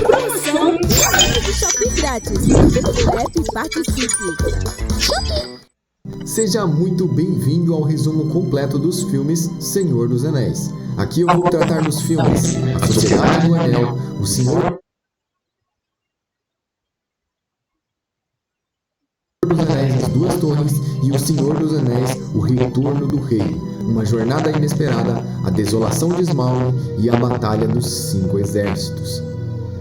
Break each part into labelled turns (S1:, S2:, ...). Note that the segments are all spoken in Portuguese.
S1: Promoção de shopping grátis. Aproveite direto e participe.
S2: Seja muito bem-vindo ao resumo completo dos filmes Senhor dos Anéis. Aqui eu vou tratar dos filmes A Sociedade do Anel, O Senhor dos Anéis, As Duas Torres e O Senhor dos Anéis, O Retorno do Rei, Uma Jornada Inesperada, A Desolação de Smaug e A Batalha dos Cinco Exércitos.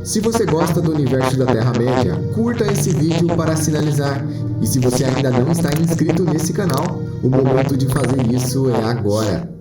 S2: Se você gosta do universo da Terra-média, curta esse vídeo para sinalizar. E se você ainda não está inscrito nesse canal, o momento de fazer isso é agora.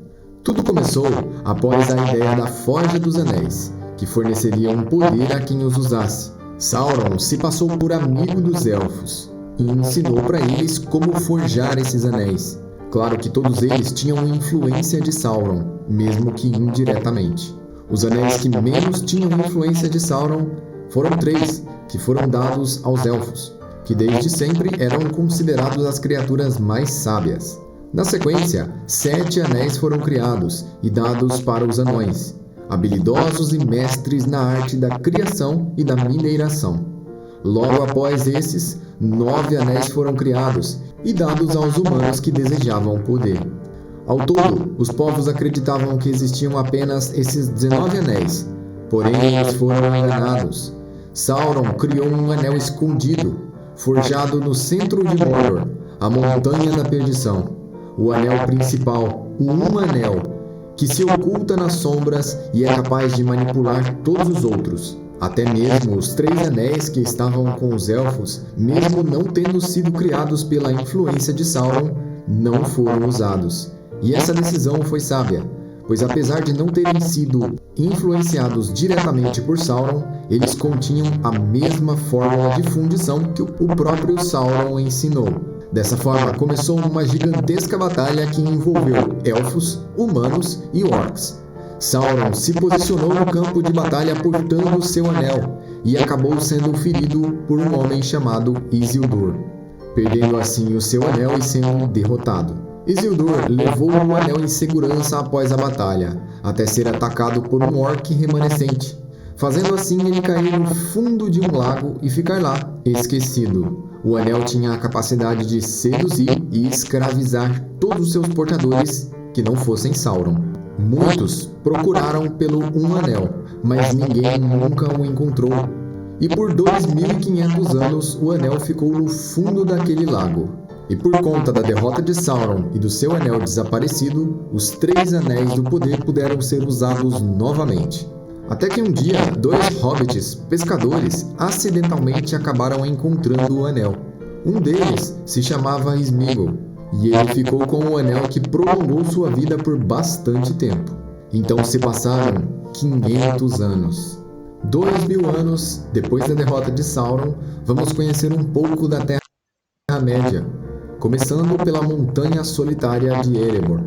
S2: Tudo começou após a ideia da Forja dos Anéis, que forneceria um poder a quem os usasse. Sauron se passou por amigo dos Elfos e ensinou para eles como forjar esses anéis. Claro que todos eles tinham influência de Sauron, mesmo que indiretamente. Os anéis que menos tinham influência de Sauron foram 3, que foram dados aos Elfos, que desde sempre eram considerados as criaturas mais sábias. Na sequência, 7 anéis foram criados e dados para os anões, habilidosos e mestres na arte da criação e da mineração. Logo após esses, 9 anéis foram criados e dados aos humanos que desejavam poder. Ao todo, os povos acreditavam que existiam apenas esses 19 anéis, porém eles foram enganados. Sauron criou um anel escondido, forjado no centro de Mordor, a Montanha da Perdição. O anel principal, o Um-Anel, que se oculta nas sombras e é capaz de manipular todos os outros. Até mesmo os 3 anéis que estavam com os Elfos, mesmo não tendo sido criados pela influência de Sauron, não foram usados. E essa decisão foi sábia, pois apesar de não terem sido influenciados diretamente por Sauron, eles continham a mesma fórmula de fundição que o próprio Sauron ensinou. Dessa forma, começou uma gigantesca batalha que envolveu elfos, humanos e orcs. Sauron se posicionou no campo de batalha portando seu anel e acabou sendo ferido por um homem chamado Isildur, perdendo assim o seu anel e sendo derrotado. Isildur levou o anel em segurança após a batalha, até ser atacado por um orc remanescente, fazendo assim ele cair no fundo de um lago e ficar lá, esquecido. O anel tinha a capacidade de seduzir e escravizar todos os seus portadores que não fossem Sauron. Muitos procuraram pelo Um-Anel, mas ninguém nunca o encontrou. E por 2.500 anos o anel ficou no fundo daquele lago. E por conta da derrota de Sauron e do seu anel desaparecido, os 3 anéis do poder puderam ser usados novamente. Até que um dia, 2 hobbits pescadores acidentalmente acabaram encontrando o anel. Um deles se chamava Sméagol, e ele ficou com o anel que prolongou sua vida por bastante tempo. Então se passaram 500 anos. 2.000 anos depois da derrota de Sauron, vamos conhecer um pouco da Terra-média, começando pela montanha solitária de Erebor.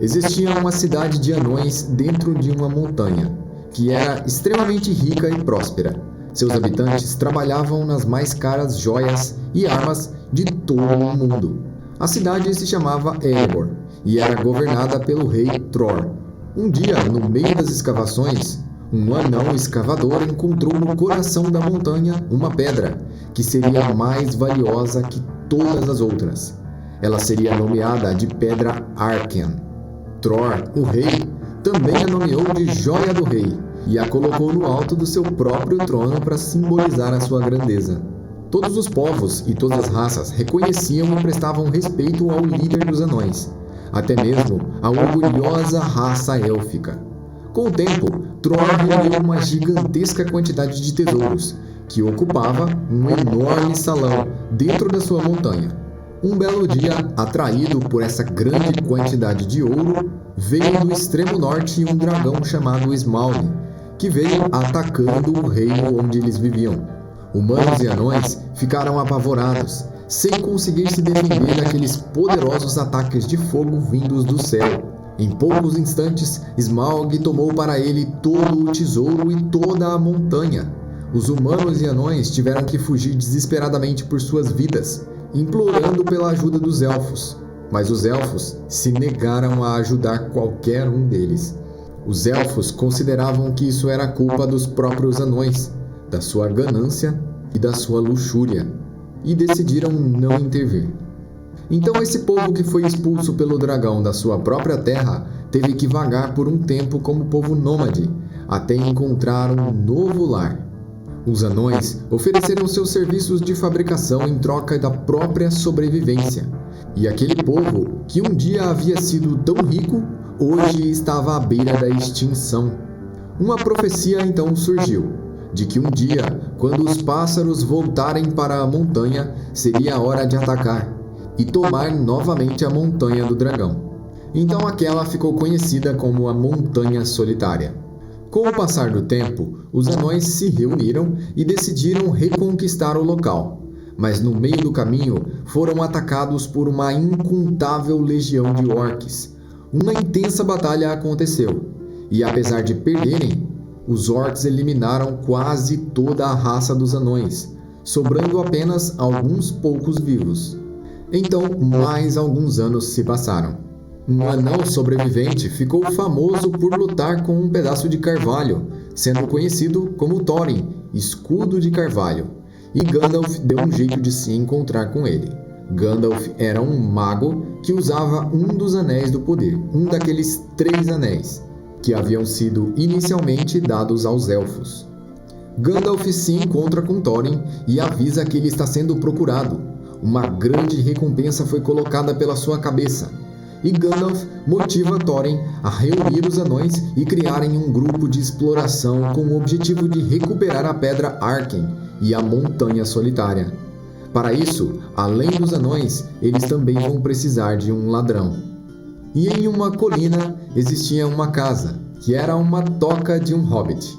S2: Existia uma cidade de anões dentro de uma montanha, que era extremamente rica e próspera. Seus habitantes trabalhavam nas mais caras joias e armas de todo o mundo. A cidade se chamava Erebor e era governada pelo rei Tror. Um dia, no meio das escavações, um anão escavador encontrou no coração da montanha uma pedra que seria mais valiosa que todas as outras. Ela seria nomeada de Pedra Arken. Tror, o rei, também a nomeou de Joia do Rei e a colocou no alto do seu próprio trono para simbolizar a sua grandeza. Todos os povos e todas as raças reconheciam e prestavam respeito ao líder dos anões, até mesmo a orgulhosa raça élfica. Com o tempo, Tror reuniu uma gigantesca quantidade de tesouros, que ocupava um enorme salão dentro da sua montanha. Um belo dia, atraído por essa grande quantidade de ouro, veio do extremo norte um dragão chamado Smaug, que veio atacando o reino onde eles viviam. Humanos e anões ficaram apavorados, sem conseguir se defender daqueles poderosos ataques de fogo vindos do céu. Em poucos instantes, Smaug tomou para ele todo o tesouro e toda a montanha. Os humanos e anões tiveram que fugir desesperadamente por suas vidas, implorando pela ajuda dos elfos. Mas os elfos se negaram a ajudar qualquer um deles. Os elfos consideravam que isso era culpa dos próprios anões, da sua ganância e da sua luxúria, e decidiram não intervir. Então esse povo que foi expulso pelo dragão da sua própria terra teve que vagar por um tempo como povo nômade, até encontrar um novo lar. Os anões ofereceram seus serviços de fabricação em troca da própria sobrevivência, e aquele povo, que um dia havia sido tão rico, hoje estava à beira da extinção. Uma profecia então surgiu, de que um dia, quando os pássaros voltarem para a montanha, seria a hora de atacar e tomar novamente a montanha do dragão. Então aquela ficou conhecida como a Montanha Solitária. Com o passar do tempo, os anões se reuniram e decidiram reconquistar o local, mas no meio do caminho foram atacados por uma incontável legião de orques. Uma intensa batalha aconteceu, e apesar de perderem, os orcs eliminaram quase toda a raça dos anões, sobrando apenas alguns poucos vivos. Então, mais alguns anos se passaram. Um anão sobrevivente ficou famoso por lutar com um pedaço de carvalho, sendo conhecido como Thorin, escudo de carvalho, e Gandalf deu um jeito de se encontrar com ele. Gandalf era um mago que usava um dos anéis do poder, um daqueles 3 anéis, que haviam sido inicialmente dados aos elfos. Gandalf se encontra com Thorin e avisa que ele está sendo procurado. Uma grande recompensa foi colocada pela sua cabeça, e Gandalf motiva Thorin a reunir os anões e criarem um grupo de exploração com o objetivo de recuperar a Pedra Arken e a Montanha Solitária. Para isso, além dos anões, eles também vão precisar de um ladrão. E em uma colina existia uma casa, que era uma toca de um hobbit.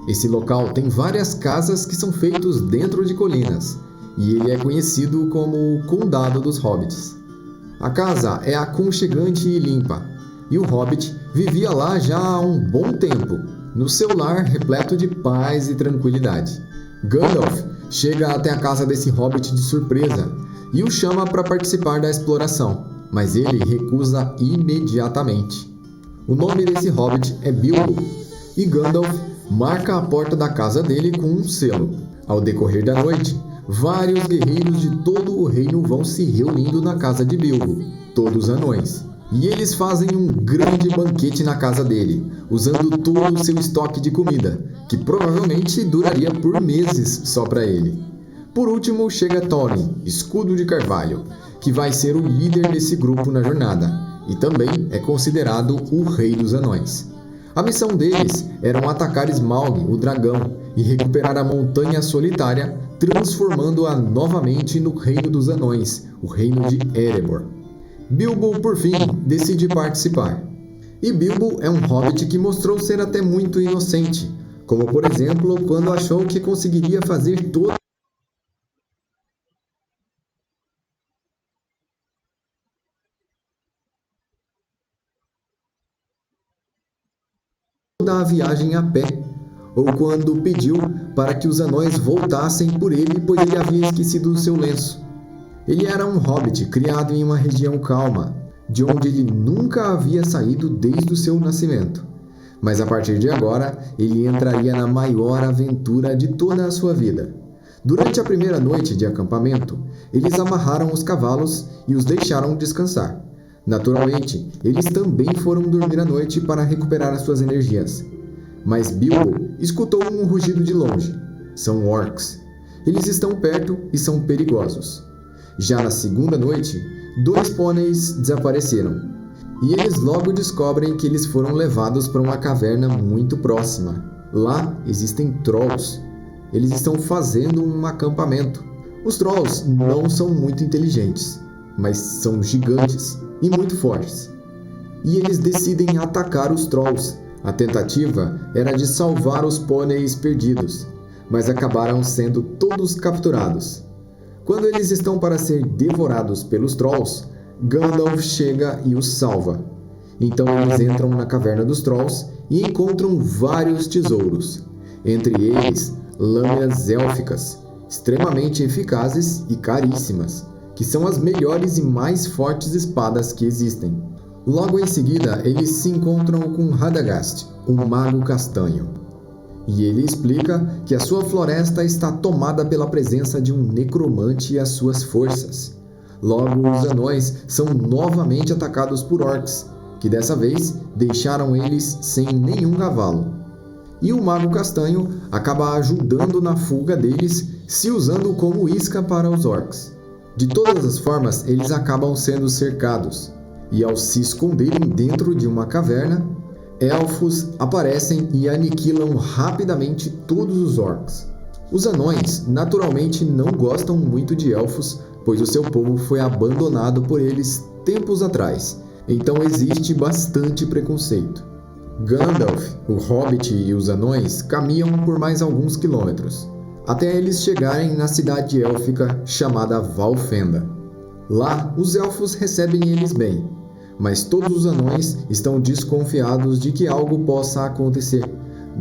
S2: Esse local tem várias casas que são feitas dentro de colinas, e ele é conhecido como o Condado dos Hobbits. A casa é aconchegante e limpa, e o hobbit vivia lá já há um bom tempo, no seu lar repleto de paz e tranquilidade. Gandalf chega até a casa desse hobbit de surpresa e o chama para participar da exploração, mas ele recusa imediatamente. O nome desse hobbit é Bilbo, e Gandalf marca a porta da casa dele com um selo. Ao decorrer da noite, vários guerreiros de todo o reino vão se reunindo na casa de Bilbo, todos anões. E eles fazem um grande banquete na casa dele, usando todo o seu estoque de comida, que provavelmente duraria por meses só para ele. Por último, chega Thorin, escudo de carvalho, que vai ser o líder desse grupo na jornada, e também é considerado o rei dos anões. A missão deles era atacar Smaug, o dragão, e recuperar a Montanha Solitária, transformando-a novamente no Reino dos Anões, o Reino de Erebor. Bilbo, por fim, decide participar. E Bilbo é um hobbit que mostrou ser até muito inocente, como por exemplo quando achou que conseguiria fazer toda a viagem a pé, ou quando pediu para que os anões voltassem por ele, pois ele havia esquecido o seu lenço. Ele era um hobbit criado em uma região calma, de onde ele nunca havia saído desde o seu nascimento. Mas a partir de agora, ele entraria na maior aventura de toda a sua vida. Durante a primeira noite de acampamento, eles amarraram os cavalos e os deixaram descansar. Naturalmente, eles também foram dormir à noite para recuperar as suas energias. Mas Bilbo escutou um rugido de longe. São orcs. Eles estão perto e são perigosos. Já na segunda noite, 2 pôneis desapareceram. E eles logo descobrem que eles foram levados para uma caverna muito próxima. Lá existem trolls. Eles estão fazendo um acampamento. Os Trolls não são muito inteligentes, mas são gigantes e muito fortes. E eles decidem atacar os Trolls. A tentativa era de salvar os pôneis perdidos, mas acabaram sendo todos capturados. Quando eles estão para ser devorados pelos Trolls, Gandalf chega e os salva. Então eles entram na caverna dos Trolls e encontram vários tesouros, entre eles lâminas élficas, extremamente eficazes e caríssimas, que são as melhores e mais fortes espadas que existem. Logo em seguida, eles se encontram com Radagast, o Mago Castanho. E ele explica que a sua floresta está tomada pela presença de um necromante e as suas forças. Logo, os anões são novamente atacados por orcs, que dessa vez deixaram eles sem nenhum cavalo. E o Mago Castanho acaba ajudando na fuga deles, se usando como isca para os orcs. De todas as formas, eles acabam sendo cercados, e ao se esconderem dentro de uma caverna, elfos aparecem e aniquilam rapidamente todos os orcs. Os anões naturalmente não gostam muito de elfos, pois o seu povo foi abandonado por eles tempos atrás, então existe bastante preconceito. Gandalf, o Hobbit e os anões caminham por mais alguns quilômetros, até eles chegarem na cidade élfica chamada Valfenda. Lá, os elfos recebem eles bem, mas todos os anões estão desconfiados de que algo possa acontecer.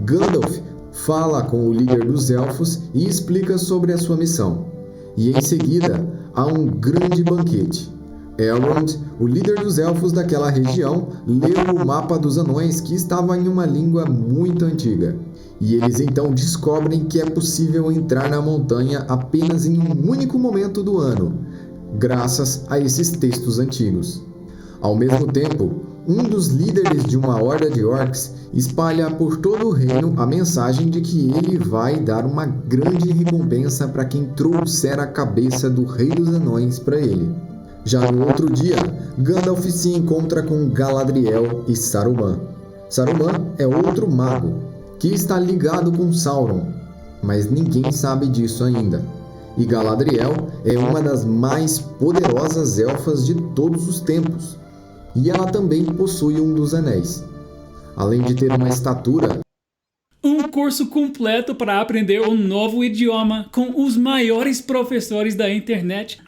S2: Gandalf fala com o líder dos elfos e explica sobre a sua missão. E em seguida, há um grande banquete. Elrond, o líder dos elfos daquela região, leu o mapa dos anões que estava em uma língua muito antiga. E eles então descobrem que é possível entrar na montanha apenas em um único momento do ano, graças a esses textos antigos. Ao mesmo tempo, um dos líderes de uma horda de orcs espalha por todo o reino a mensagem de que ele vai dar uma grande recompensa para quem trouxer a cabeça do rei dos anões para ele. Já no outro dia, Gandalf se encontra com Galadriel e Saruman. Saruman é outro mago, que está ligado com Sauron, mas ninguém sabe disso ainda. E Galadriel é uma das mais poderosas elfas de todos os tempos, e ela também possui um dos anéis. Além de ter uma estatura...
S3: Um curso completo para aprender um novo idioma com os maiores professores da internet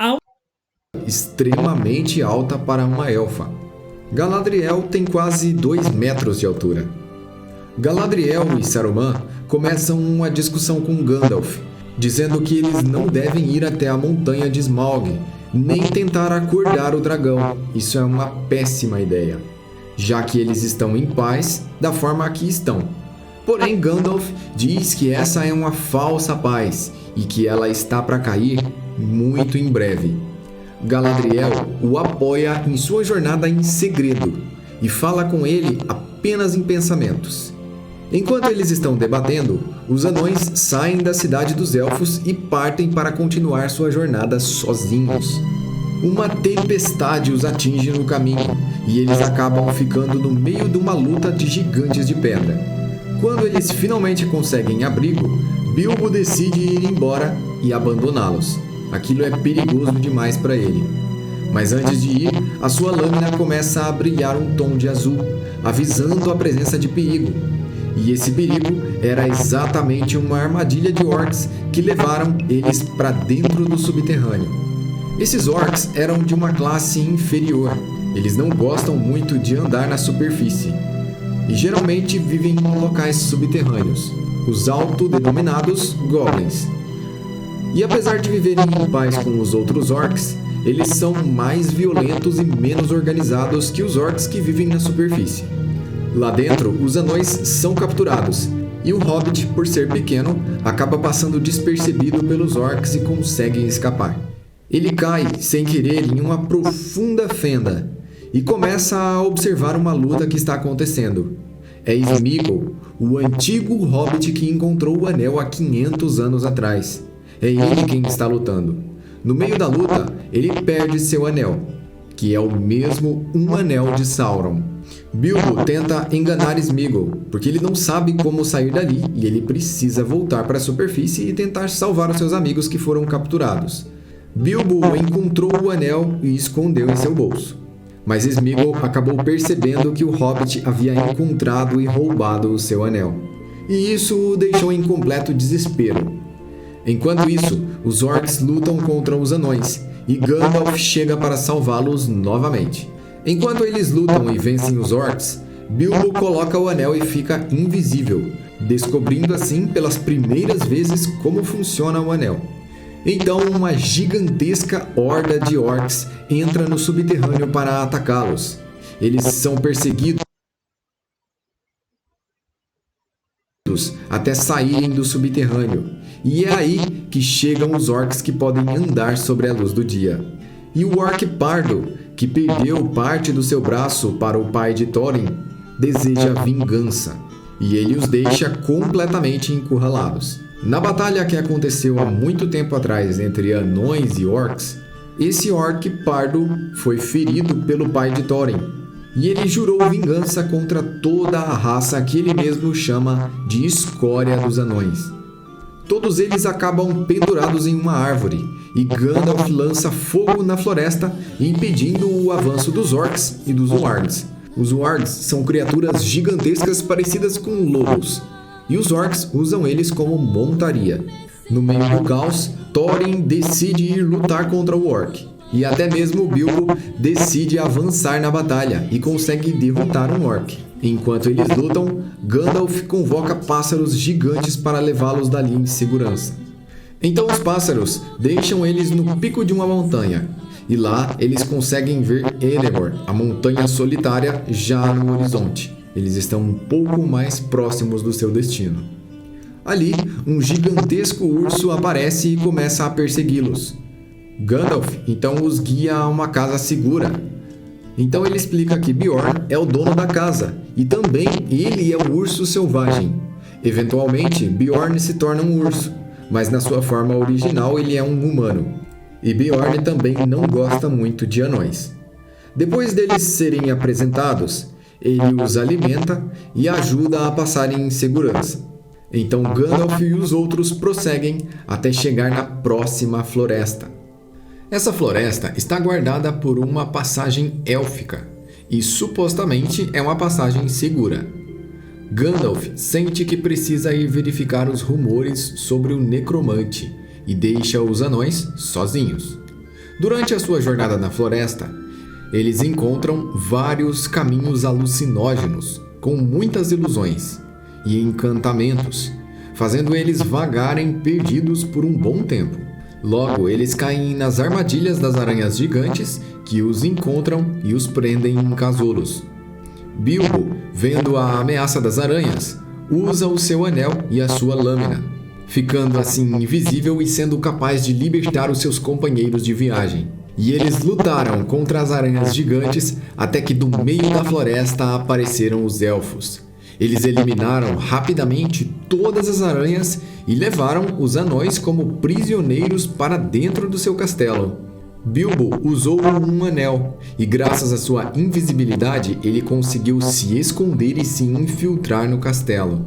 S2: extremamente alta para uma elfa. Galadriel tem quase 2 metros de altura. Galadriel e Saruman começam uma discussão com Gandalf, dizendo que eles não devem ir até a montanha de Smaug, nem tentar acordar o dragão. Isso é uma péssima ideia, já que eles estão em paz da forma que estão. Porém, Gandalf diz que essa é uma falsa paz e que ela está para cair muito em breve. Galadriel o apoia em sua jornada em segredo e fala com ele apenas em pensamentos. Enquanto eles estão debatendo, os anões saem da cidade dos elfos e partem para continuar sua jornada sozinhos. Uma tempestade os atinge no caminho e eles acabam ficando no meio de uma luta de gigantes de pedra. Quando eles finalmente conseguem abrigo, Bilbo decide ir embora e abandoná-los. Aquilo é perigoso demais para ele. Mas antes de ir, a sua lâmina começa a brilhar um tom de azul, avisando a presença de perigo. E esse perigo era exatamente uma armadilha de orcs que levaram eles para dentro do subterrâneo. Esses orcs eram de uma classe inferior. Eles não gostam muito de andar na superfície e geralmente vivem em locais subterrâneos, os autodenominados goblins. E apesar de viverem em paz com os outros orcs, eles são mais violentos e menos organizados que os orcs que vivem na superfície. Lá dentro, os anões são capturados, e o Hobbit, por ser pequeno, acaba passando despercebido pelos orcs e consegue escapar. Ele cai, sem querer, em uma profunda fenda, e começa a observar uma luta que está acontecendo. É Sméagol, o antigo Hobbit que encontrou o anel há 500 anos atrás. É ele quem está lutando. No meio da luta, ele perde seu anel. que é o mesmo um anel de Sauron. Bilbo tenta enganar Sméagol, porque ele não sabe como sair dali e ele precisa voltar para a superfície e tentar salvar os seus amigos que foram capturados. Bilbo encontrou o anel e escondeu em seu bolso. Mas Sméagol acabou percebendo que o Hobbit havia encontrado e roubado o seu anel. E isso o deixou em completo desespero. Enquanto isso, os orcs lutam contra os anões e Gandalf chega para salvá-los novamente. Enquanto eles lutam e vencem os orcs, Bilbo coloca o anel e fica invisível, descobrindo assim pelas primeiras vezes como funciona o anel. Então uma gigantesca horda de orcs entra no subterrâneo para atacá-los. Eles são perseguidos até saírem do subterrâneo. E é aí que chegam os orcs que podem andar sobre a luz do dia. E o orc pardo, que perdeu parte do seu braço para o pai de Thorin, deseja vingança. E ele os deixa completamente encurralados. Na batalha que aconteceu há muito tempo atrás entre anões e orcs, esse orc pardo foi ferido pelo pai de Thorin, e ele jurou vingança contra toda a raça que ele mesmo chama de escória dos anões. Todos eles acabam pendurados em uma árvore, e Gandalf lança fogo na floresta, impedindo o avanço dos orcs e dos wargs. Os wargs são criaturas gigantescas parecidas com lobos, e os orcs usam eles como montaria. No meio do caos, Thorin decide ir lutar contra o orc. E até mesmo Bilbo decide avançar na batalha e consegue derrotar um orc. Enquanto eles lutam, Gandalf convoca pássaros gigantes para levá-los dali em segurança. Então os pássaros deixam eles no pico de uma montanha. E lá eles conseguem ver Erebor, a montanha solitária, já no horizonte. Eles estão um pouco mais próximos do seu destino. Ali, um gigantesco urso aparece e começa a persegui-los. Gandalf então os guia a uma casa segura. Então ele explica que Beorn é o dono da casa e também ele é o urso selvagem. Eventualmente, Beorn se torna um urso, mas na sua forma original ele é um humano. E Beorn também não gosta muito de anões. Depois deles serem apresentados, ele os alimenta e ajuda a passarem em segurança. Então Gandalf e os outros prosseguem até chegar na próxima floresta. Essa floresta está guardada por uma passagem élfica e supostamente é uma passagem segura. Gandalf sente que precisa ir verificar os rumores sobre o necromante e deixa os anões sozinhos. Durante a sua jornada na floresta, eles encontram vários caminhos alucinógenos com muitas ilusões e encantamentos, fazendo eles vagarem perdidos por um bom tempo. Logo, eles caem nas armadilhas das aranhas gigantes que os encontram e os prendem em casoulos. Bilbo, vendo a ameaça das aranhas, usa o seu anel e a sua lâmina, ficando assim invisível e sendo capaz de libertar os seus companheiros de viagem. E eles lutaram contra as aranhas gigantes até que do meio da floresta apareceram os elfos. Eles eliminaram rapidamente todas as aranhas e levaram os anões como prisioneiros para dentro do seu castelo. Bilbo usou um anel e, graças à sua invisibilidade, ele conseguiu se esconder e se infiltrar no castelo.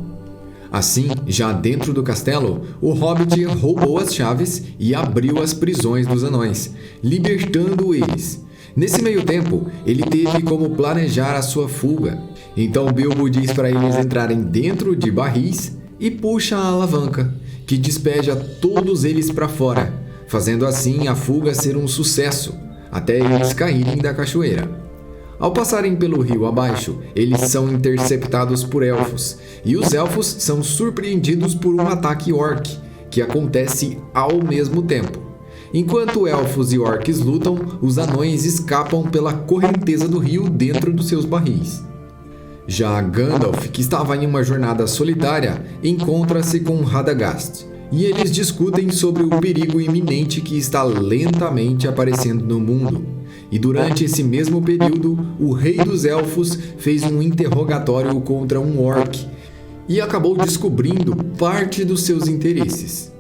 S2: Assim, já dentro do castelo, o Hobbit roubou as chaves e abriu as prisões dos anões, libertando eles. Nesse meio tempo, ele teve como planejar a sua fuga. Então Bilbo diz para eles entrarem dentro de barris e puxa a alavanca, que despeja todos eles para fora, fazendo assim a fuga ser um sucesso, até eles caírem da cachoeira. Ao passarem pelo rio abaixo, eles são interceptados por elfos, e os elfos são surpreendidos por um ataque orc, que acontece ao mesmo tempo. Enquanto elfos e orcs lutam, os anões escapam pela correnteza do rio dentro dos seus barris. Já Gandalf, que estava em uma jornada solitária, encontra-se com Radagast, e eles discutem sobre o perigo iminente que está lentamente aparecendo no mundo. E durante esse mesmo período, o rei dos elfos fez um interrogatório contra um orc e acabou descobrindo parte dos seus interesses.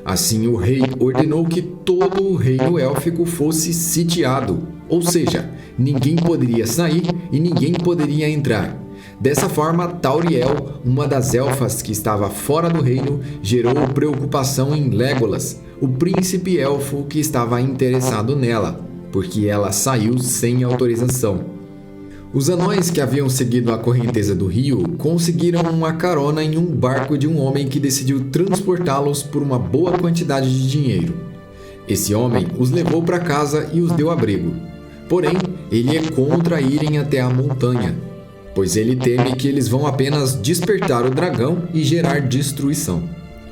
S2: Assim, o rei ordenou que todo o reino élfico fosse sitiado, ou seja, ninguém poderia sair e ninguém poderia entrar. Dessa forma, Tauriel, uma das elfas que estava fora do reino, gerou preocupação em Legolas, o príncipe elfo que estava interessado nela, porque ela saiu sem autorização. Os anões que haviam seguido a correnteza do rio conseguiram uma carona em um barco de um homem que decidiu transportá-los por uma boa quantidade de dinheiro. Esse homem os levou para casa e os deu abrigo. Porém, ele é contra irem até a montanha, pois ele teme que eles vão apenas despertar o dragão e gerar destruição.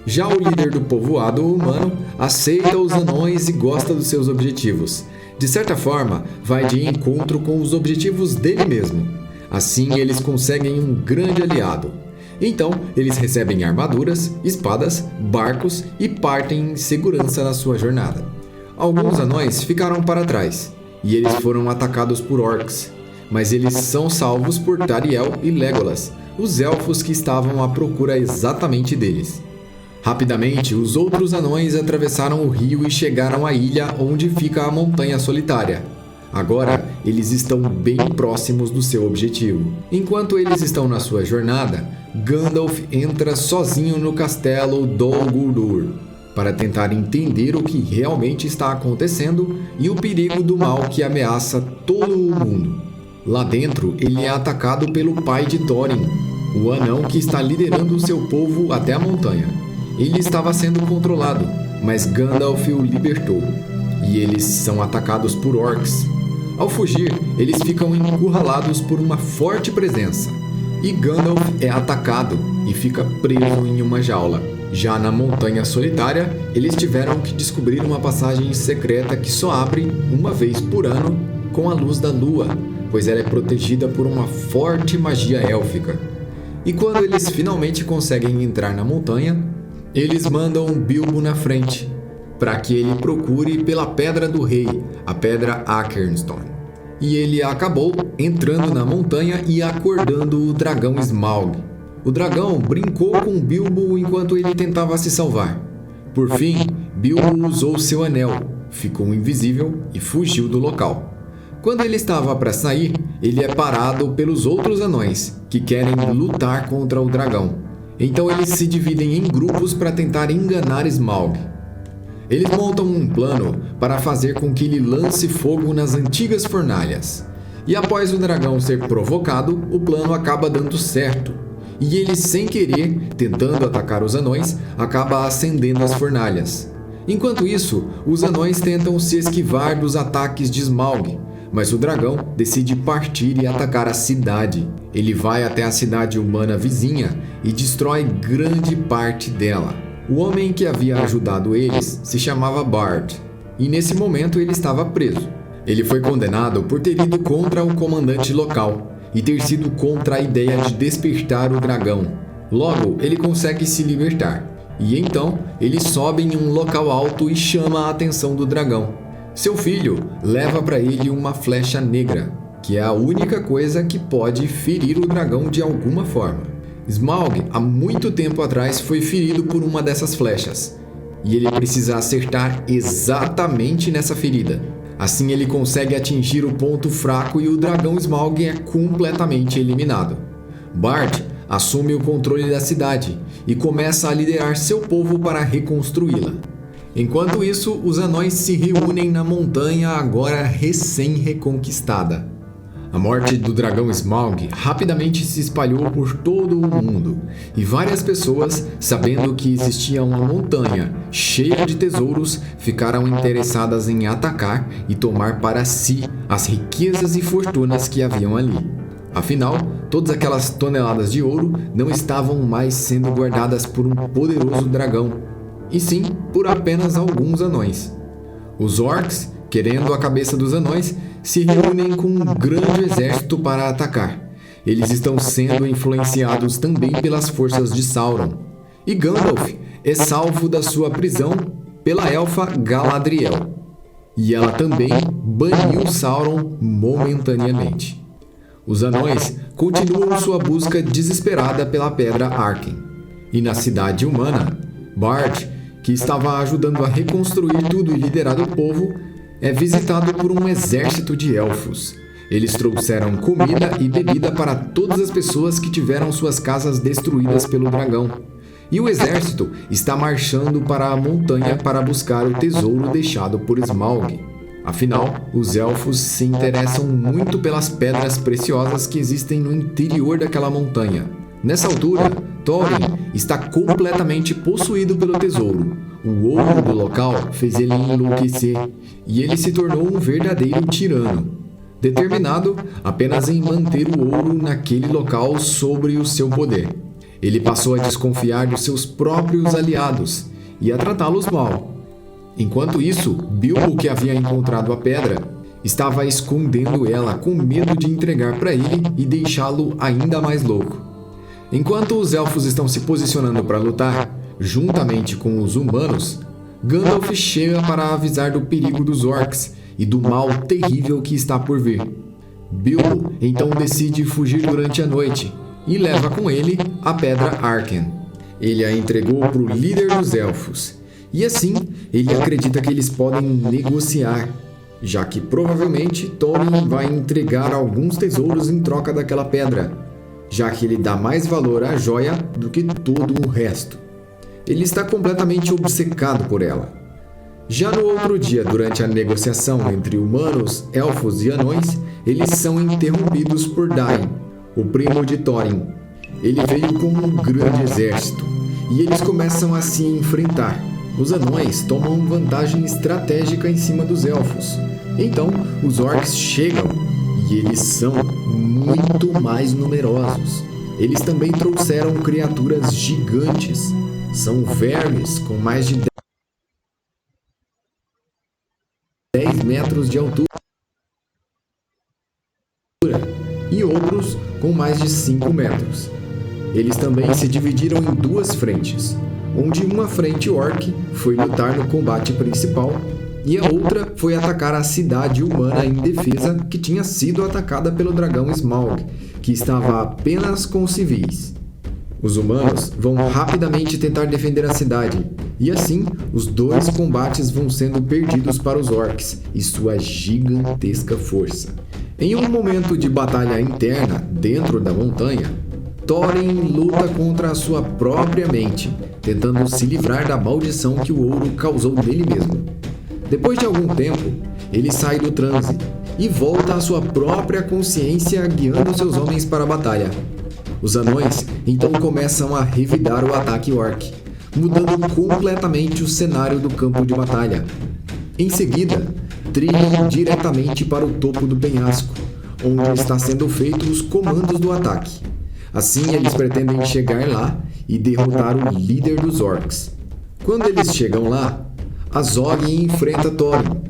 S2: Já o líder do povoado humano aceita os anões e gosta dos seus objetivos. De certa forma, vai de encontro com os objetivos dele mesmo. Assim, eles conseguem um grande aliado. Então, eles recebem armaduras, espadas, barcos e partem em segurança na sua jornada. Alguns anões ficaram para trás, e eles foram atacados por orcs. Mas eles são salvos por Tauriel e Legolas, os elfos que estavam à procura exatamente deles. Rapidamente, os outros anões atravessaram o rio e chegaram à ilha onde fica a Montanha Solitária. Agora, eles estão bem próximos do seu objetivo. Enquanto eles estão na sua jornada, Gandalf entra sozinho no castelo Dol Guldur para tentar entender o que realmente está acontecendo e o perigo do mal que ameaça todo o mundo. Lá dentro, ele é atacado pelo pai de Thorin, o anão que está liderando o seu povo até a montanha. Ele estava sendo controlado, mas Gandalf o libertou, e eles são atacados por orcs. Ao fugir, eles ficam encurralados por uma forte presença, e Gandalf é atacado e fica preso em uma jaula. Já na Montanha Solitária, eles tiveram que descobrir uma passagem secreta que só abre uma vez por ano com a luz da lua, pois ela é protegida por uma forte magia élfica. E quando eles finalmente conseguem entrar na montanha, eles mandam Bilbo na frente, para que ele procure pela Pedra do Rei, a Pedra Akenstone. E ele acabou entrando na montanha e acordando o dragão Smaug. O dragão brincou com Bilbo enquanto ele tentava se salvar. Por fim, Bilbo usou seu anel, ficou invisível e fugiu do local. Quando ele estava para sair, ele é parado pelos outros anões, que querem lutar contra o dragão. Então eles se dividem em grupos para tentar enganar Smaug. Eles montam um plano para fazer com que ele lance fogo nas antigas fornalhas. E após o dragão ser provocado, o plano acaba dando certo. E ele, sem querer, tentando atacar os anões, acaba acendendo as fornalhas. Enquanto isso, os anões tentam se esquivar dos ataques de Smaug, mas o dragão decide partir e atacar a cidade. Ele vai até a cidade humana vizinha e destrói grande parte dela. O homem que havia ajudado eles se chamava Bard, e nesse momento ele estava preso. Ele foi condenado por ter ido contra o comandante local e ter sido contra a ideia de despertar o dragão. Logo, ele consegue se libertar, e então ele sobe em um local alto e chama a atenção do dragão. Seu filho leva para ele uma flecha negra, que é a única coisa que pode ferir o dragão de alguma forma. Smaug, há muito tempo atrás, foi ferido por uma dessas flechas, e ele precisa acertar exatamente nessa ferida. Assim ele consegue atingir o ponto fraco e o dragão Smaug é completamente eliminado. Bard assume o controle da cidade e começa a liderar seu povo para reconstruí-la. Enquanto isso, os anões se reúnem na montanha agora recém-reconquistada. A morte do dragão Smaug rapidamente se espalhou por todo o mundo, e várias pessoas, sabendo que existia uma montanha cheia de tesouros, ficaram interessadas em atacar e tomar para si as riquezas e fortunas que haviam ali. Afinal, todas aquelas toneladas de ouro não estavam mais sendo guardadas por um poderoso dragão, e sim por apenas alguns anões. Os orcs, querendo a cabeça dos anões, se reúnem com um grande exército para atacar. Eles estão sendo influenciados também pelas forças de Sauron. E Gandalf é salvo da sua prisão pela elfa Galadriel. E ela também baniu Sauron momentaneamente. Os anões continuam sua busca desesperada pela Pedra Arken. E na cidade humana, Bard que estava ajudando a reconstruir tudo e liderar o povo, é visitado por um exército de elfos. Eles trouxeram comida e bebida para todas as pessoas que tiveram suas casas destruídas pelo dragão. E o exército está marchando para a montanha para buscar o tesouro deixado por Smaug. Afinal, os elfos se interessam muito pelas pedras preciosas que existem no interior daquela montanha. Nessa altura, Thorin está completamente possuído pelo tesouro. O ouro do local fez ele enlouquecer e ele se tornou um verdadeiro tirano, determinado apenas em manter o ouro naquele local sobre o seu poder. Ele passou a desconfiar dos seus próprios aliados e a tratá-los mal. Enquanto isso, Bilbo, que havia encontrado a pedra, estava escondendo ela com medo de entregar para ele e deixá-lo ainda mais louco. Enquanto os elfos estão se posicionando para lutar, juntamente com os humanos, Gandalf chega para avisar do perigo dos orcs e do mal terrível que está por vir. Bilbo então decide fugir durante a noite e leva com ele a pedra Arken. Ele a entregou para o líder dos elfos, e assim ele acredita que eles podem negociar, já que provavelmente Thorin vai entregar alguns tesouros em troca daquela pedra, já que ele dá mais valor à joia do que todo o resto. Ele está completamente obcecado por ela. Já no outro dia, durante a negociação entre humanos, elfos e anões, eles são interrompidos por Dain, o primo de Thorin. Ele veio com um grande exército, e eles começam a se enfrentar. Os anões tomam vantagem estratégica em cima dos elfos. Então, os orcs chegam, e eles são muito mais numerosos. Eles também trouxeram criaturas gigantes. São vermes com mais de 10 metros de altura e outros com mais de 5 metros. Eles também se dividiram em duas frentes, onde uma frente orc foi lutar no combate principal e a outra foi atacar a cidade humana indefesa que tinha sido atacada pelo dragão Smaug, que estava apenas com civis. Os humanos vão rapidamente tentar defender a cidade, e assim os dois combates vão sendo perdidos para os orcs e sua gigantesca força. Em um momento de batalha interna dentro da montanha, Thorin luta contra a sua própria mente, tentando se livrar da maldição que o ouro causou nele mesmo. Depois de algum tempo, ele sai do transe e volta à sua própria consciência, guiando seus homens para a batalha. Os anões então começam a revidar o ataque orc, mudando completamente o cenário do campo de batalha. Em seguida, trilham diretamente para o topo do penhasco, onde está sendo feito os comandos do ataque. Assim, eles pretendem chegar lá e derrotar o líder dos orcs. Quando eles chegam lá, Azog enfrenta Thorin,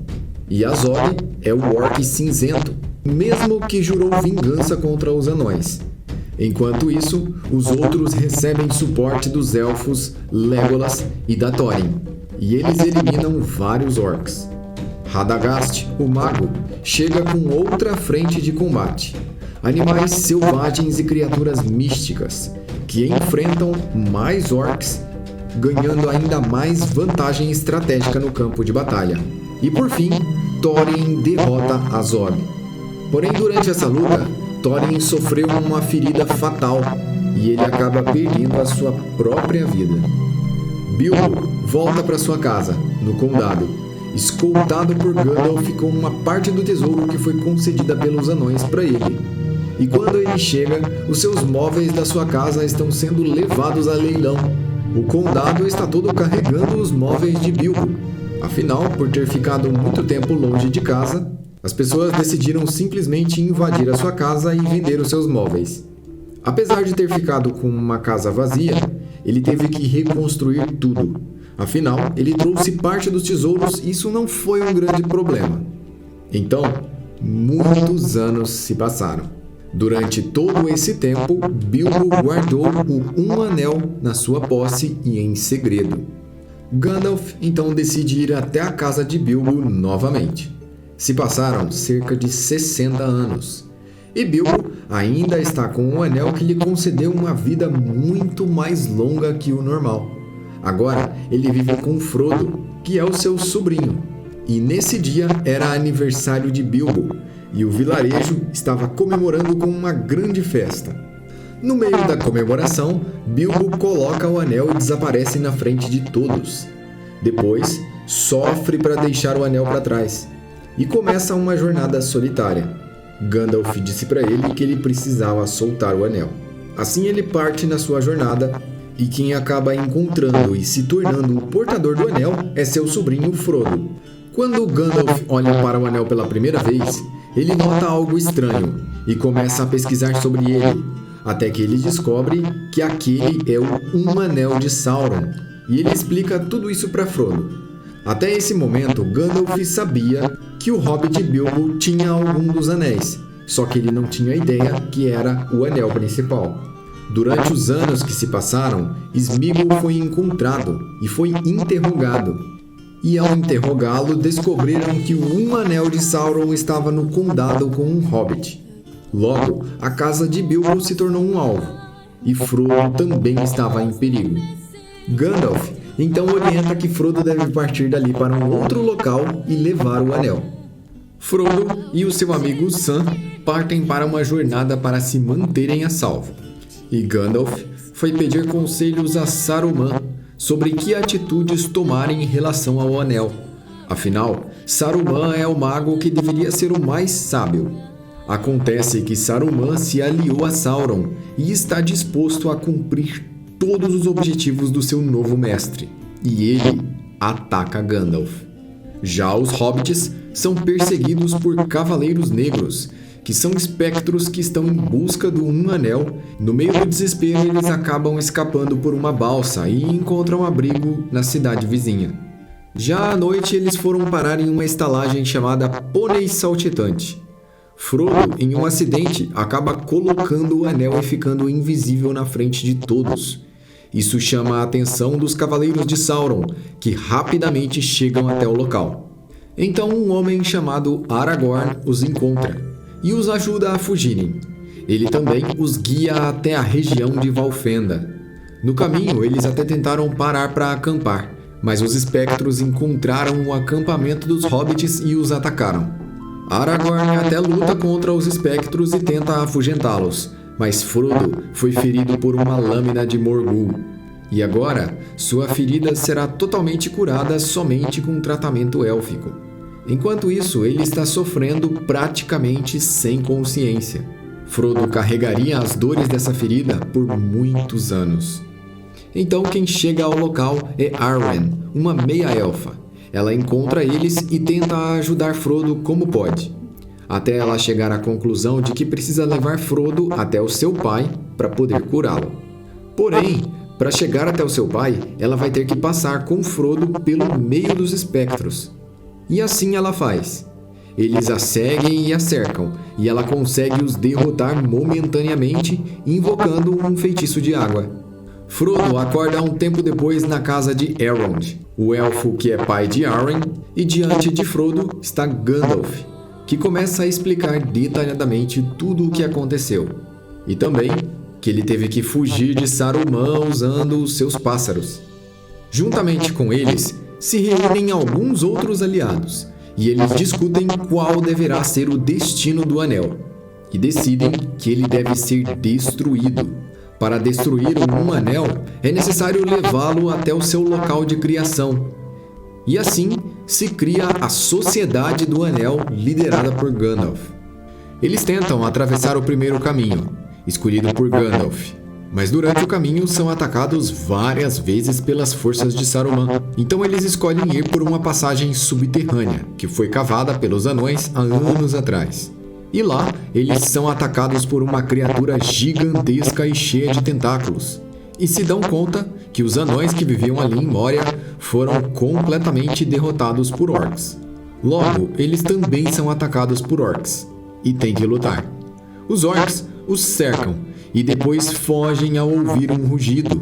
S2: e Azog é o orc cinzento, mesmo que jurou vingança contra os anões. Enquanto isso, os outros recebem suporte dos elfos Legolas e da Thorin, e eles eliminam vários orcs. Radagast, o mago, chega com outra frente de combate. Animais selvagens e criaturas místicas, que enfrentam mais orcs, ganhando ainda mais vantagem estratégica no campo de batalha. E por fim, Thorin derrota Azog. Porém, durante essa luta, Thorin sofreu uma ferida fatal e ele acaba perdendo a sua própria vida. Bilbo volta para sua casa, no condado, escoltado por Gandalf com uma parte do tesouro que foi concedida pelos anões para ele. E quando ele chega, os seus móveis da sua casa estão sendo levados a leilão. O condado está todo carregando os móveis de Bilbo. Afinal, por ter ficado muito tempo longe de casa, as pessoas decidiram simplesmente invadir a sua casa e vender os seus móveis. Apesar de ter ficado com uma casa vazia, ele teve que reconstruir tudo. Afinal, ele trouxe parte dos tesouros e isso não foi um grande problema. Então, muitos anos se passaram. Durante todo esse tempo, Bilbo guardou o Um Anel na sua posse e em segredo. Gandalf então decide ir até a casa de Bilbo novamente. Se passaram cerca de 60 anos, e Bilbo ainda está com um anel que lhe concedeu uma vida muito mais longa que o normal. Agora ele vive com Frodo, que é o seu sobrinho. E nesse dia era aniversário de Bilbo, e o vilarejo estava comemorando com uma grande festa. No meio da comemoração, Bilbo coloca o anel e desaparece na frente de todos. Depois, sofre para deixar o anel para trás e começa uma jornada solitária. Gandalf disse para ele que ele precisava soltar o anel. Assim ele parte na sua jornada e quem acaba encontrando e se tornando o portador do anel é seu sobrinho Frodo. Quando Gandalf olha para o anel pela primeira vez, ele nota algo estranho e começa a pesquisar sobre ele, até que ele descobre que aquele é um anel de Sauron, e ele explica tudo isso para Frodo. Até esse momento, Gandalf sabia que o Hobbit Bilbo tinha algum dos anéis, só que ele não tinha ideia que era o anel principal. Durante os anos que se passaram, Sméagol foi encontrado e foi interrogado. E ao interrogá-lo, descobriram que um anel de Sauron estava no condado com um hobbit. Logo, a casa de Bilbo se tornou um alvo, e Frodo também estava em perigo. Gandalf então orienta que Frodo deve partir dali para um outro local e levar o anel. Frodo e o seu amigo Sam partem para uma jornada para se manterem a salvo. E Gandalf foi pedir conselhos a Saruman sobre que atitudes tomar em relação ao anel. Afinal, Saruman é o mago que deveria ser o mais sábio. Acontece que Saruman se aliou a Sauron e está disposto a cumprir todos os objetivos do seu novo mestre, e ele ataca Gandalf. Já os hobbits são perseguidos por cavaleiros negros, que são espectros que estão em busca do Um Anel. No meio do desespero, eles acabam escapando por uma balsa e encontram abrigo na cidade vizinha. Já à noite, eles foram parar em uma estalagem chamada Pônei Saltitante. Frodo, em um acidente, acaba colocando o anel e ficando invisível na frente de todos. Isso chama a atenção dos Cavaleiros de Sauron, que rapidamente chegam até o local. Então um homem chamado Aragorn os encontra e os ajuda a fugirem. Ele também os guia até a região de Valfenda. No caminho, eles até tentaram parar para acampar, mas os espectros encontraram o acampamento dos hobbits e os atacaram. Aragorn até luta contra os espectros e tenta afugentá-los, mas Frodo foi ferido por uma lâmina de Morgul. E agora, sua ferida será totalmente curada somente com um tratamento élfico. Enquanto isso, ele está sofrendo praticamente sem consciência. Frodo carregaria as dores dessa ferida por muitos anos. Então quem chega ao local é Arwen, uma meia-elfa. Ela encontra eles e tenta ajudar Frodo como pode, até ela chegar à conclusão de que precisa levar Frodo até o seu pai para poder curá-lo. Porém, para chegar até o seu pai, ela vai ter que passar com Frodo pelo meio dos espectros. E assim ela faz. Eles a seguem e a cercam, e ela consegue os derrotar momentaneamente, invocando um feitiço de água. Frodo acorda um tempo depois na casa de Elrond, o elfo que é pai de Arwen, e diante de Frodo está Gandalf, que começa a explicar detalhadamente tudo o que aconteceu, e também que ele teve que fugir de Saruman usando os seus pássaros. Juntamente com eles, se reúnem alguns outros aliados, e eles discutem qual deverá ser o destino do anel, e decidem que ele deve ser destruído. Para destruir um anel, é necessário levá-lo até o seu local de criação. E assim se cria a Sociedade do Anel, liderada por Gandalf. Eles tentam atravessar o primeiro caminho, escolhido por Gandalf, mas durante o caminho são atacados várias vezes pelas forças de Saruman. Então eles escolhem ir por uma passagem subterrânea, que foi cavada pelos anões há anos atrás. E lá, eles são atacados por uma criatura gigantesca e cheia de tentáculos. E se dão conta que os anões que viviam ali em Moria foram completamente derrotados por orcs. Logo, eles também são atacados por orcs e têm que lutar. Os orcs os cercam e depois fogem ao ouvir um rugido.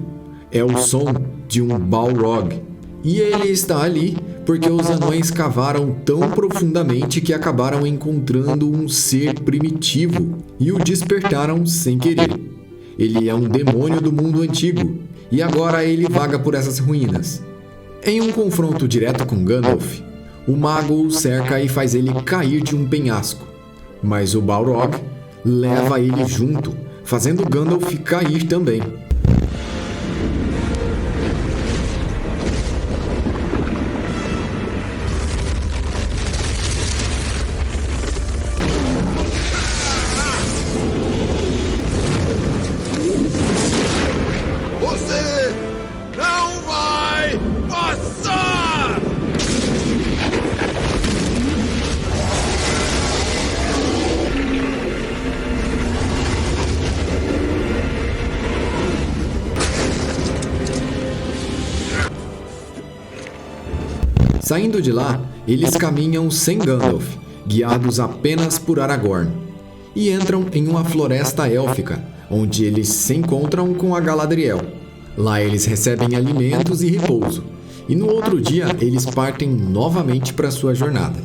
S2: É o som de um Balrog. E ele está ali porque os anões cavaram tão profundamente que acabaram encontrando um ser primitivo e o despertaram sem querer. Ele é um demônio do mundo antigo e agora ele vaga por essas ruínas. Em um confronto direto com Gandalf, o mago o cerca e faz ele cair de um penhasco, mas o Balrog leva ele junto, fazendo Gandalf cair também.
S4: Você não vai passar!
S2: Saindo de lá, eles caminham sem Gandalf, guiados apenas por Aragorn, e entram em uma floresta élfica, onde eles se encontram com a Galadriel. Lá eles recebem alimentos e repouso, e no outro dia eles partem novamente para sua jornada.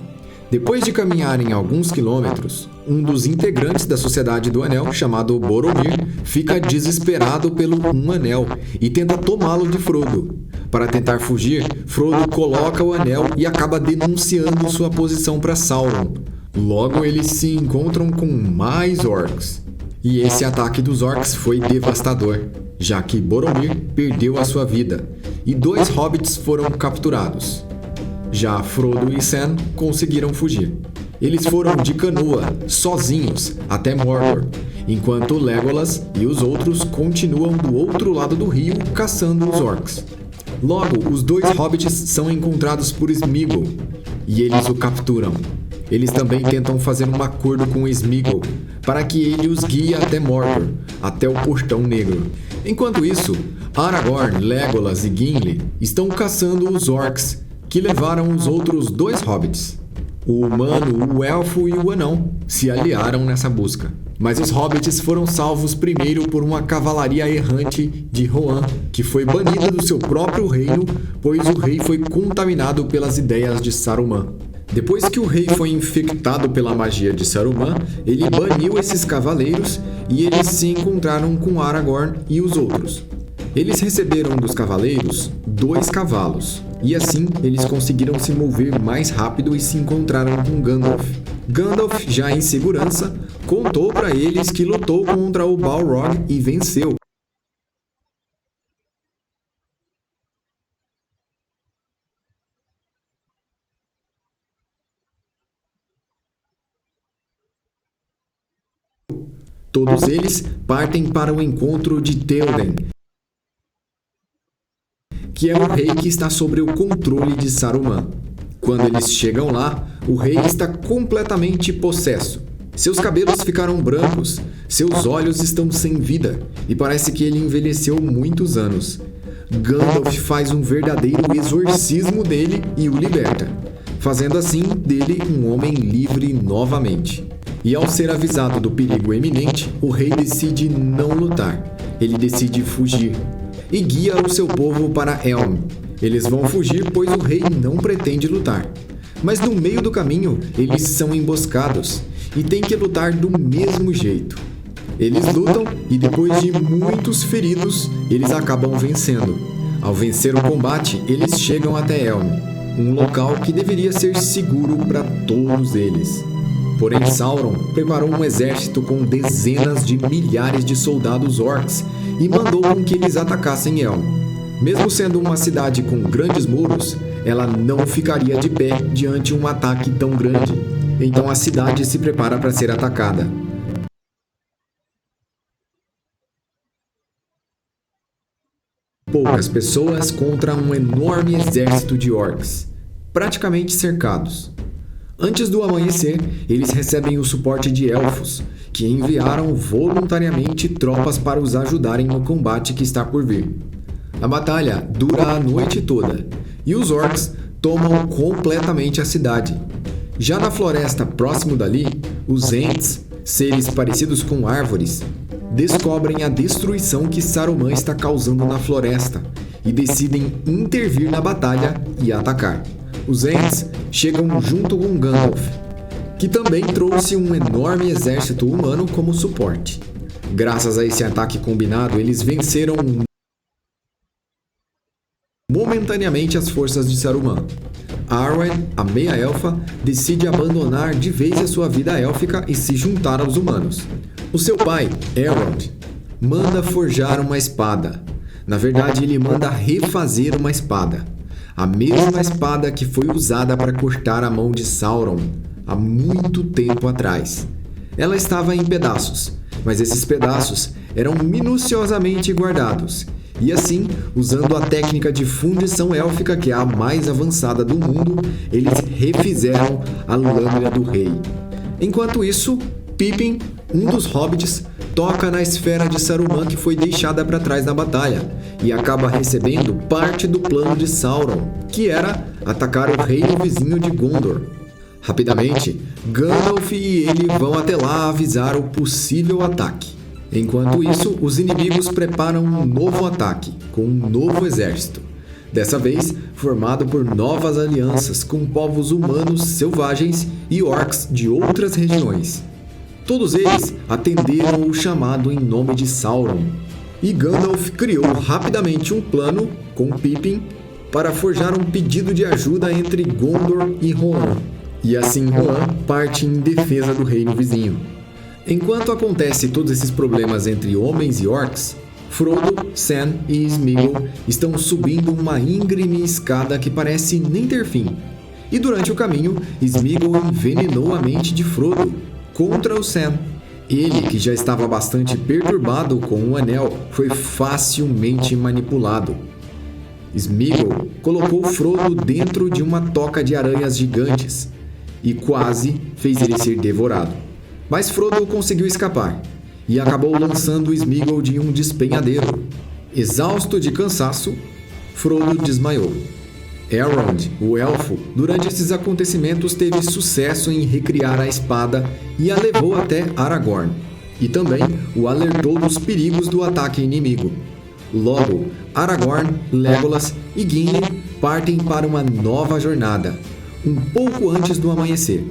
S2: Depois de caminharem alguns quilômetros, um dos integrantes da Sociedade do Anel, chamado Boromir, fica desesperado pelo Um Anel e tenta tomá-lo de Frodo. Para tentar fugir, Frodo coloca o anel e acaba denunciando sua posição para Sauron. Logo eles se encontram com mais orcs. E esse ataque dos orcs foi devastador, já que Boromir perdeu a sua vida e 2 hobbits foram capturados. Já Frodo e Sam conseguiram fugir. Eles foram de canoa, sozinhos, até Mordor, enquanto Legolas e os outros continuam do outro lado do rio caçando os orcs. Logo, os 2 hobbits são encontrados por Sméagol e eles o capturam. Eles também tentam fazer um acordo com Sméagol para que ele os guie até Mordor, até o Portão Negro. Enquanto isso, Aragorn, Legolas e Gimli estão caçando os orcs que levaram os outros 2 hobbits. O humano, o elfo e o anão se aliaram nessa busca. Mas os hobbits foram salvos primeiro por uma cavalaria errante de Rohan, que foi banida do seu próprio reino, pois o rei foi contaminado pelas ideias de Saruman. Depois que o rei foi infectado pela magia de Saruman, ele baniu esses cavaleiros e eles se encontraram com Aragorn e os outros. Eles receberam dos cavaleiros 2 cavalos, e assim eles conseguiram se mover mais rápido e se encontraram com Gandalf. Gandalf, já em segurança, contou para eles que lutou contra o Balrog e venceu. Todos eles partem para o encontro de Théoden, que é o rei que está sob o controle de Saruman. Quando eles chegam lá, o rei está completamente possesso. Seus cabelos ficaram brancos, seus olhos estão sem vida e parece que ele envelheceu muitos anos. Gandalf faz um verdadeiro exorcismo dele e o liberta, fazendo assim dele um homem livre novamente. E ao ser avisado do perigo iminente, o rei decide não lutar. Ele decide fugir e guia o seu povo para Helm. Eles vão fugir pois o rei não pretende lutar. Mas no meio do caminho, eles são emboscados e têm que lutar do mesmo jeito. Eles lutam e depois de muitos feridos, eles acabam vencendo. Ao vencer o combate, eles chegam até Helm, um local que deveria ser seguro para todos eles. Porém, Sauron preparou um exército com dezenas de milhares de soldados orcs e mandou com que eles atacassem Helm. Mesmo sendo uma cidade com grandes muros, ela não ficaria de pé diante de um ataque tão grande. Então a cidade se prepara para ser atacada. Poucas pessoas contra um enorme exército de orcs, praticamente cercados. Antes do amanhecer, eles recebem o suporte de elfos, que enviaram voluntariamente tropas para os ajudarem no combate que está por vir. A batalha dura a noite toda, e os orcs tomam completamente a cidade. Já na floresta próximo dali, os Ents, seres parecidos com árvores, descobrem a destruição que Saruman está causando na floresta e decidem intervir na batalha e atacar. Os Ents chegam junto com Gandalf, que também trouxe um enorme exército humano como suporte. Graças a esse ataque combinado, eles venceram momentaneamente as forças de Saruman. Arwen, a meia-elfa, decide abandonar de vez a sua vida élfica e se juntar aos humanos. O seu pai, Elrond, manda forjar uma espada. Na verdade, ele manda refazer uma espada. A mesma espada que foi usada para cortar a mão de Sauron há muito tempo atrás. Ela estava em pedaços, mas esses pedaços eram minuciosamente guardados. E assim, usando a técnica de fundição élfica, que é a mais avançada do mundo, eles refizeram a lâmina do rei. Enquanto isso, Pippin, um dos hobbits, toca na esfera de Saruman que foi deixada para trás na batalha e acaba recebendo parte do plano de Sauron, que era atacar o reino vizinho de Gondor. Rapidamente, Gandalf e ele vão até lá avisar o possível ataque. Enquanto isso, os inimigos preparam um novo ataque, com um novo exército. Dessa vez, formado por novas alianças com povos humanos selvagens e orcs de outras regiões. Todos eles atenderam o chamado em nome de Sauron. E Gandalf criou rapidamente um plano, com Pippin, para forjar um pedido de ajuda entre Gondor e Rohan. E assim Rohan parte em defesa do reino vizinho. Enquanto acontece todos esses problemas entre homens e orcs, Frodo, Sam e Sméagol estão subindo uma íngreme escada que parece nem ter fim. E durante o caminho, Sméagol envenenou a mente de Frodo contra o Sam. Ele, que já estava bastante perturbado com o anel, foi facilmente manipulado. Sméagol colocou Frodo dentro de uma toca de aranhas gigantes e quase fez ele ser devorado. Mas Frodo conseguiu escapar e acabou lançando Sméagol de um despenhadeiro. Exausto de cansaço, Frodo desmaiou. Elrond, o elfo, durante esses acontecimentos teve sucesso em recriar a espada e a levou até Aragorn, e também o alertou dos perigos do ataque inimigo. Logo, Aragorn, Legolas e Gimli partem para uma nova jornada, um pouco antes do amanhecer.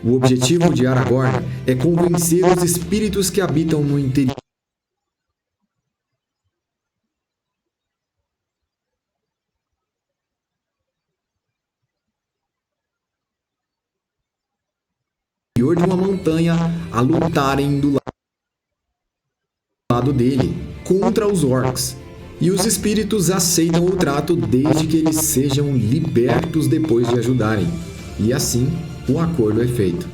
S2: O objetivo de Aragorn é convencer os espíritos que habitam no interior de uma montanha a lutarem do lado dele, contra os orcs. E os espíritos aceitam o trato desde que eles sejam libertos depois de ajudarem. E assim, o acordo é feito.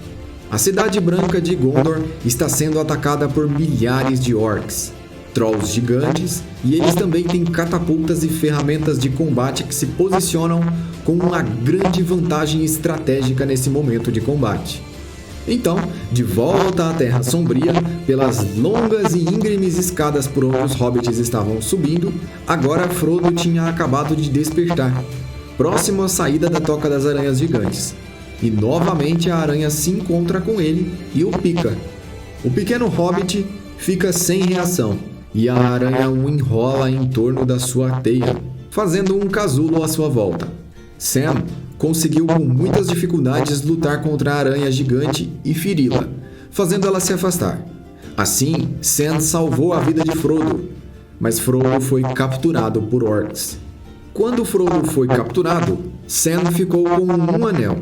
S2: A cidade branca de Gondor está sendo atacada por milhares de orcs, trolls gigantes, e eles também têm catapultas e ferramentas de combate que se posicionam com uma grande vantagem estratégica nesse momento de combate. Então, de volta à Terra Sombria, pelas longas e íngremes escadas por onde os hobbits estavam subindo, agora Frodo tinha acabado de despertar, próximo à saída da Toca das Aranhas Gigantes. E novamente a aranha se encontra com ele e o pica. O pequeno hobbit fica sem reação, e a aranha o enrola em torno da sua teia, fazendo um casulo à sua volta. Sam conseguiu com muitas dificuldades lutar contra a aranha gigante e feri-la, fazendo ela se afastar. Assim, Sam salvou a vida de Frodo, mas Frodo foi capturado por orcs. Quando Frodo foi capturado, Sam ficou com um anel,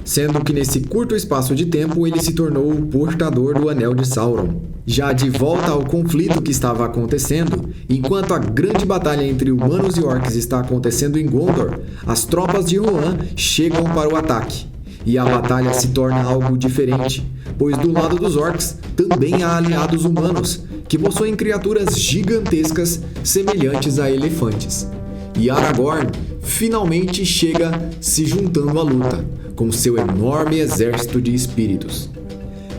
S2: sendo que nesse curto espaço de tempo ele se tornou o portador do Anel de Sauron. Já de volta ao conflito que estava acontecendo, enquanto a grande batalha entre humanos e orcs está acontecendo em Gondor, as tropas de Rohan chegam para o ataque. E a batalha se torna algo diferente, pois do lado dos orcs também há aliados humanos, que possuem criaturas gigantescas semelhantes a elefantes. E Aragorn finalmente chega se juntando à luta, com seu enorme exército de espíritos.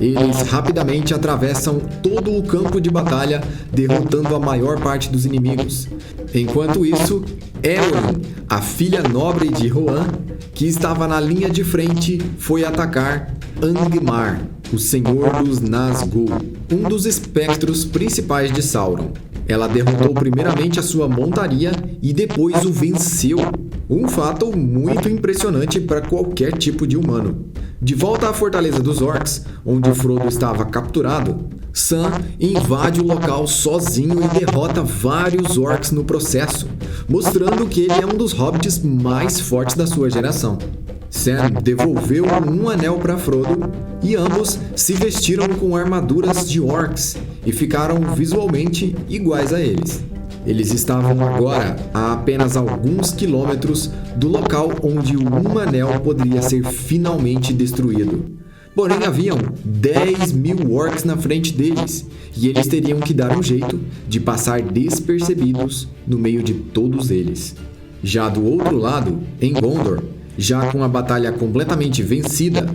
S2: Eles rapidamente atravessam todo o campo de batalha, derrotando a maior parte dos inimigos. Enquanto isso, Eowyn, a filha nobre de Rohan, que estava na linha de frente, foi atacar Angmar, o senhor dos Nazgûl, um dos espectros principais de Sauron. Ela derrotou primeiramente a sua montaria e depois o venceu. Um fato muito impressionante para qualquer tipo de humano. De volta à fortaleza dos orcs, onde Frodo estava capturado, Sam invade o local sozinho e derrota vários orcs no processo, mostrando que ele é um dos hobbits mais fortes da sua geração. Sam devolveu um anel para Frodo e ambos se vestiram com armaduras de orcs e ficaram visualmente iguais a eles. Eles estavam agora a apenas alguns quilômetros do local onde o anel poderia ser finalmente destruído. Porém, haviam 10.000 orcs na frente deles, e eles teriam que dar um jeito de passar despercebidos no meio de todos eles. Já do outro lado, em Gondor, já com a batalha completamente vencida,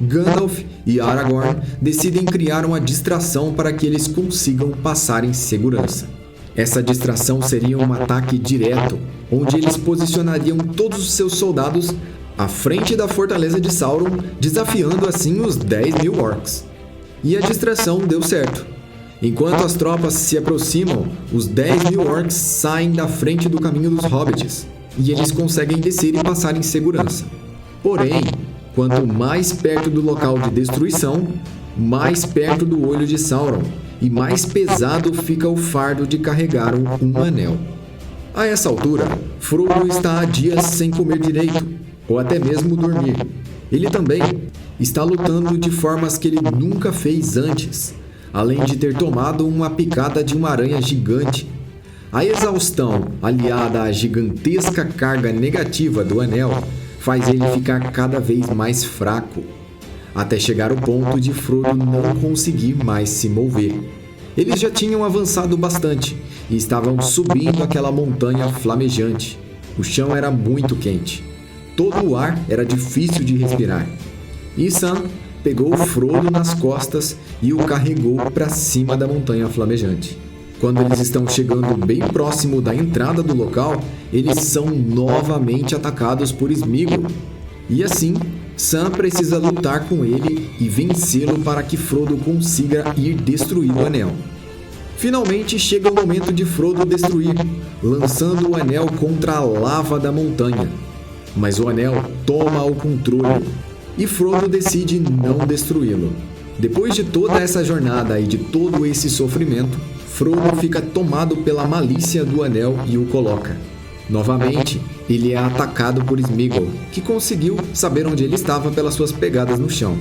S2: Gandalf e Aragorn decidem criar uma distração para que eles consigam passar em segurança. Essa distração seria um ataque direto, onde eles posicionariam todos os seus soldados à frente da fortaleza de Sauron, desafiando assim os 10.000 orcs. E a distração deu certo. Enquanto as tropas se aproximam, os 10.000 orcs saem da frente do caminho dos hobbits, e eles conseguem descer e passar em segurança. Porém, quanto mais perto do local de destruição, mais perto do olho de Sauron, e mais pesado fica o fardo de carregar um anel. A essa altura, Frodo está há dias sem comer direito, ou até mesmo dormir. Ele também está lutando de formas que ele nunca fez antes, além de ter tomado uma picada de uma aranha gigante. A exaustão, aliada à gigantesca carga negativa do anel, faz ele ficar cada vez mais fraco, até chegar ao ponto de Frodo não conseguir mais se mover. Eles já tinham avançado bastante e estavam subindo aquela montanha flamejante. O chão era muito quente. Todo o ar era difícil de respirar. E Sam pegou Frodo nas costas e o carregou para cima da montanha flamejante. Quando eles estão chegando bem próximo da entrada do local, eles são novamente atacados por Sméagol. E assim, Sam precisa lutar com ele e vencê-lo para que Frodo consiga ir destruir o anel. Finalmente chega o momento de Frodo destruir, lançando o anel contra a lava da montanha. Mas o anel toma o controle e Frodo decide não destruí-lo. Depois de toda essa jornada e de todo esse sofrimento, Frodo fica tomado pela malícia do anel e o coloca. Novamente, ele é atacado por Sméagol, que conseguiu saber onde ele estava pelas suas pegadas no chão.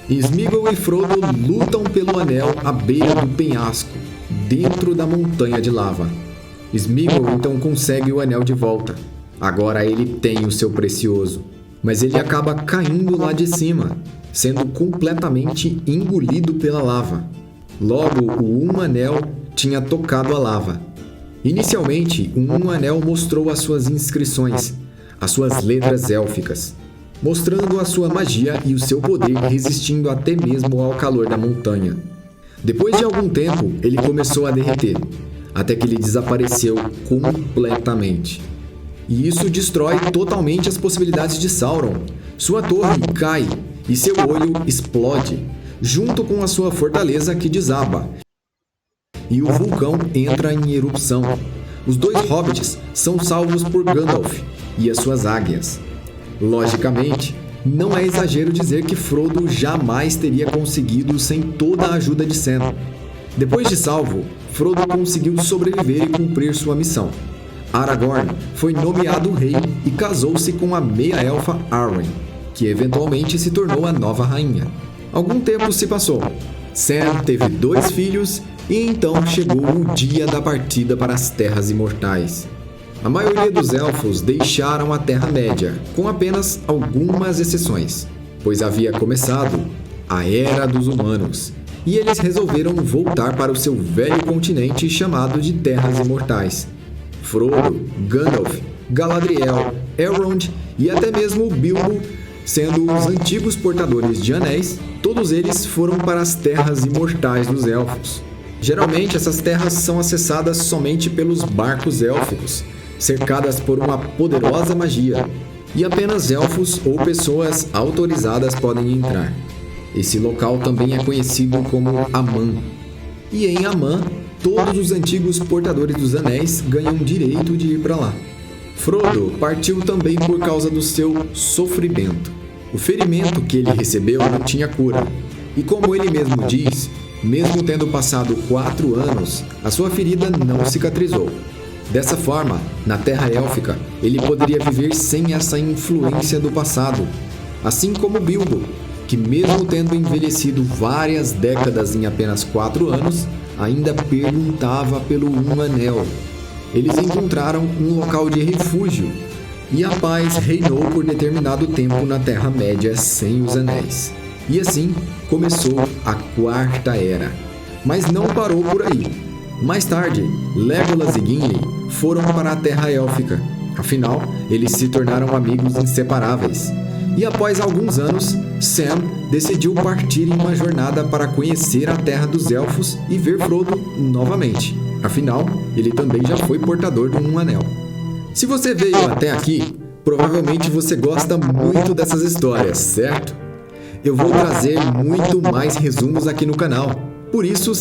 S2: Sméagol e Frodo lutam pelo anel à beira do penhasco, dentro da montanha de lava. Sméagol então consegue o anel de volta. Agora ele tem o seu precioso, mas ele acaba caindo lá de cima, sendo completamente engolido pela lava. Logo, o anel tinha tocado a lava. Inicialmente, um anel mostrou as suas inscrições, as suas letras élficas, mostrando a sua magia e o seu poder resistindo até mesmo ao calor da montanha. Depois de algum tempo, ele começou a derreter, até que ele desapareceu completamente. E isso destrói totalmente as possibilidades de Sauron. Sua torre cai e seu olho explode, junto com a sua fortaleza que desaba. E o vulcão entra em erupção. Os 2 hobbits são salvos por Gandalf e as suas águias. Logicamente, não é exagero dizer que Frodo jamais teria conseguido sem toda a ajuda de Sam. Depois de salvo, Frodo conseguiu sobreviver e cumprir sua missão. Aragorn foi nomeado rei e casou-se com a meia-elfa Arwen, que eventualmente se tornou a nova rainha. Algum tempo se passou. Sam teve 2 filhos e então chegou o dia da partida para as Terras Imortais. A maioria dos elfos deixaram a Terra-média, com apenas algumas exceções, pois havia começado a Era dos Humanos, e eles resolveram voltar para o seu velho continente chamado de Terras Imortais. Frodo, Gandalf, Galadriel, Elrond e até mesmo Bilbo, sendo os antigos portadores de anéis, todos eles foram para as Terras Imortais dos Elfos. Geralmente essas terras são acessadas somente pelos barcos élficos, cercadas por uma poderosa magia, e apenas elfos ou pessoas autorizadas podem entrar. Esse local também é conhecido como Aman. E em Aman, todos os antigos portadores dos anéis ganham direito de ir para lá. Frodo partiu também por causa do seu sofrimento. O ferimento que ele recebeu não tinha cura, e como ele mesmo diz, mesmo tendo passado 4 anos, a sua ferida não cicatrizou. Dessa forma, na Terra Élfica, ele poderia viver sem essa influência do passado, assim como Bilbo, que mesmo tendo envelhecido várias décadas em apenas 4 anos, ainda perguntava pelo Um Anel. Eles encontraram um local de refúgio, e a paz reinou por determinado tempo na Terra-média sem os Anéis. E assim começou a Quarta Era. Mas não parou por aí. Mais tarde, Legolas e Gimli foram para a Terra Élfica. Afinal, eles se tornaram amigos inseparáveis. E após alguns anos, Sam decidiu partir em uma jornada para conhecer a Terra dos Elfos e ver Frodo novamente. Afinal, ele também já foi portador do Um Anel. Se você veio até aqui, provavelmente você gosta muito dessas histórias, certo? Eu vou trazer muito mais resumos aqui no canal. Por isso,